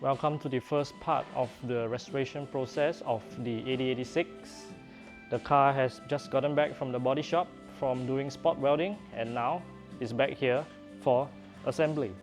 Welcome to the first part of the restoration process of the AE86. The car has just gotten back from the body shop from doing spot welding and now is back here for assembly.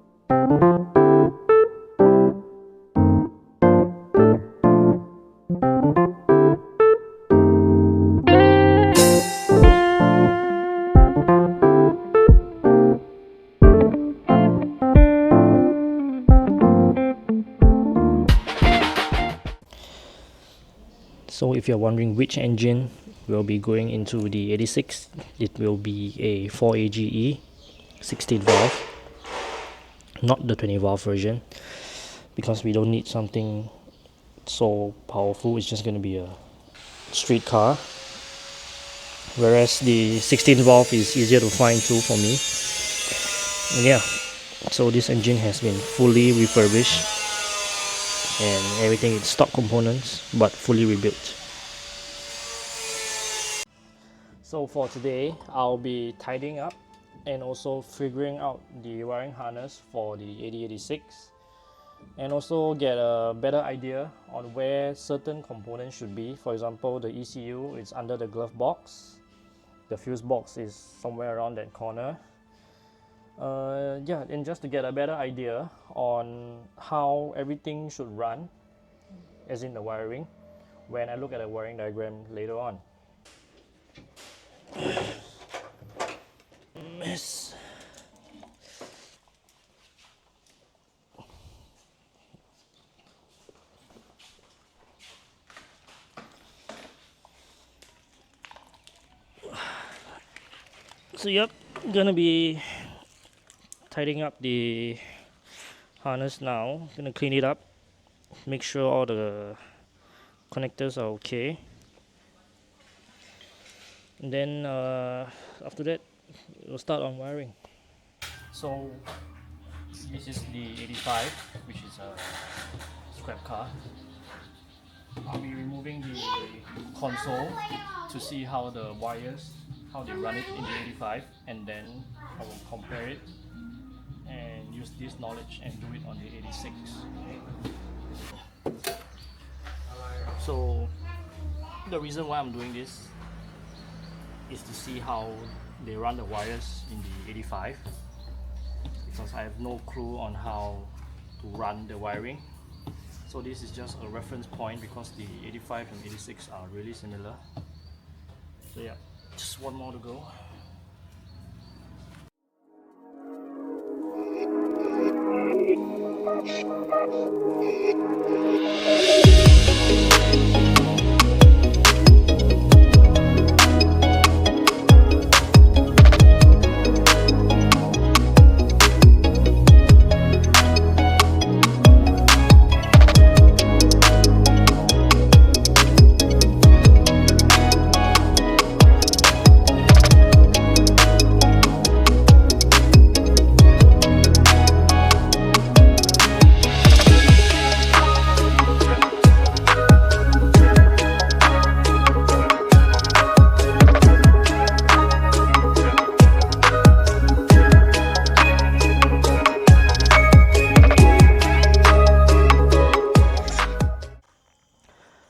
So if you're wondering which engine will be going into the 86, it will be a 4AGE 16 valve, not the 20 valve version, because we don't need something so powerful. It's just going to be a street car, whereas the 16 valve is easier to find too for me. And yeah, so this engine has been fully refurbished and everything is stock components but fully rebuilt. So for today, I'll be tidying up and also figuring out the wiring harness for the AE86 and also get a better idea on where certain components should be. For example, the ECU is under the glove box, the fuse box is somewhere around that corner. Yeah, and just to get a better idea on how everything should run, as in the wiring, when I look at the wiring diagram later on. Mess. So yep, gonna be tidying up the harness now. Gonna clean it up, make sure all the connectors are okay, and then after that we'll start on wiring. So this is the 85, which is a scrap car. I'll be removing the console to see how the wires, how they run it in the 85, and then I will compare it and use this knowledge and do it on the 86. Okay? So the reason why I'm doing this is to see how they run the wires in the 85, because I have no clue on how to run the wiring. So this is just a reference point because the 85 and 86 are really similar. So yeah, just one more to go.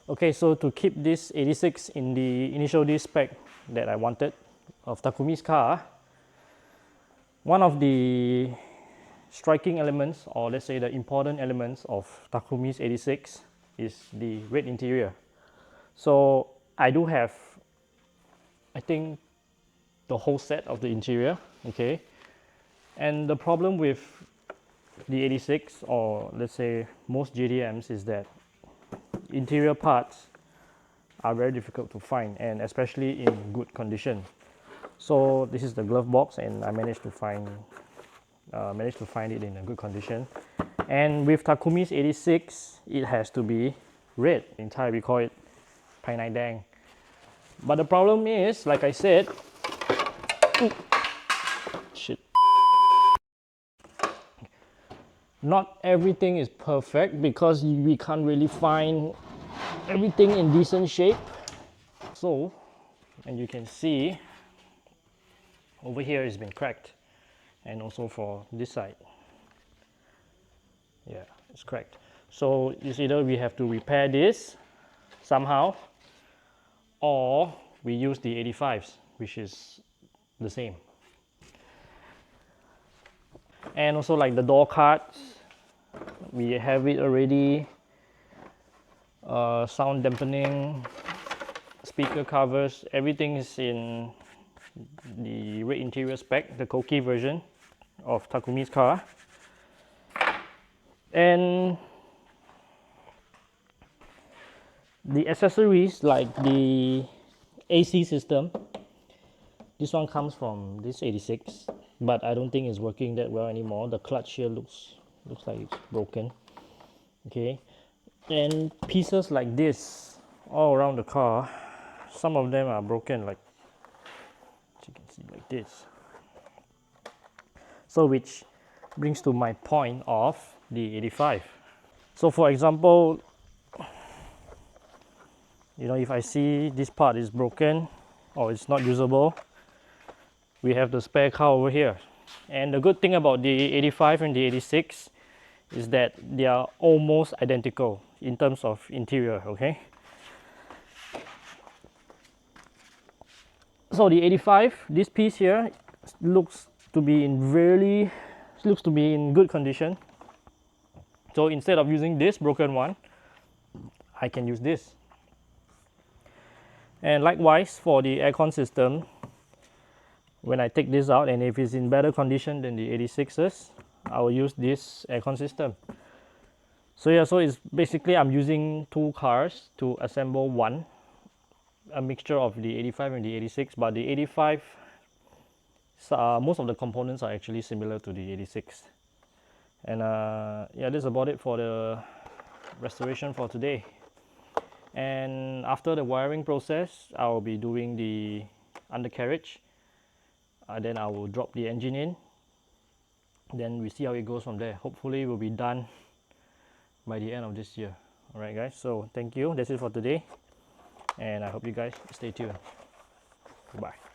Okay, so to keep this 86 in the initial D spec that I wanted of Takumi's car, one of the striking elements, or let's say the important elements of Takumi's 86 is the red interior. So I do have, I think, the whole set of the interior, okay? And the problem with the 86, or let's say most JDMs, is that interior parts are very difficult to find, and especially in good condition. So this is the glove box, and I managed to find it in a good condition. And with Takumi's 86, it has to be red. In Thai we call it Pai Nai Dang. But the problem is, like I said, shit. Not everything is perfect because we can't really find everything in decent shape. So, and you can see over here it's been cracked, and also for this side. Yeah, it's cracked. So it's either we have to repair this somehow, or we use the 85s, which is the same. And also like the door cards, we have it already. Sound dampening, speaker covers, everything is in the red interior spec, the Koki version of Takumi's car. And the accessories like the AC system, this one comes from this 86, but I don't think it's working that well anymore. The clutch here looks like it's broken. Okay, and pieces like this all around the car, some of them are broken, like you can see like this. So which brings to my point of the 85. So for example, you know, if I see this part is broken or it's not usable, we have the spare car over here. And the good thing about the 85 and the 86 is that they are almost identical in terms of interior, okay? So the 85, this piece here looks to be in good condition. So instead of using this broken one, I can use this. And likewise for the aircon system, when I take this out and if it's in better condition than the 86s, I will use this aircon system. So yeah, so it's basically I'm using two cars to assemble one, a mixture of the 85 and the 86, but the 85, most of the components are actually similar to the 86. And yeah, that's about it for the restoration for today. And after the wiring process, I will be doing the undercarriage. Then I will drop the engine in. Then we see how it goes from there. Hopefully we'll be done by the end of this year. Alright guys, so thank you. That's it for today. And I hope you guys stay tuned. Goodbye.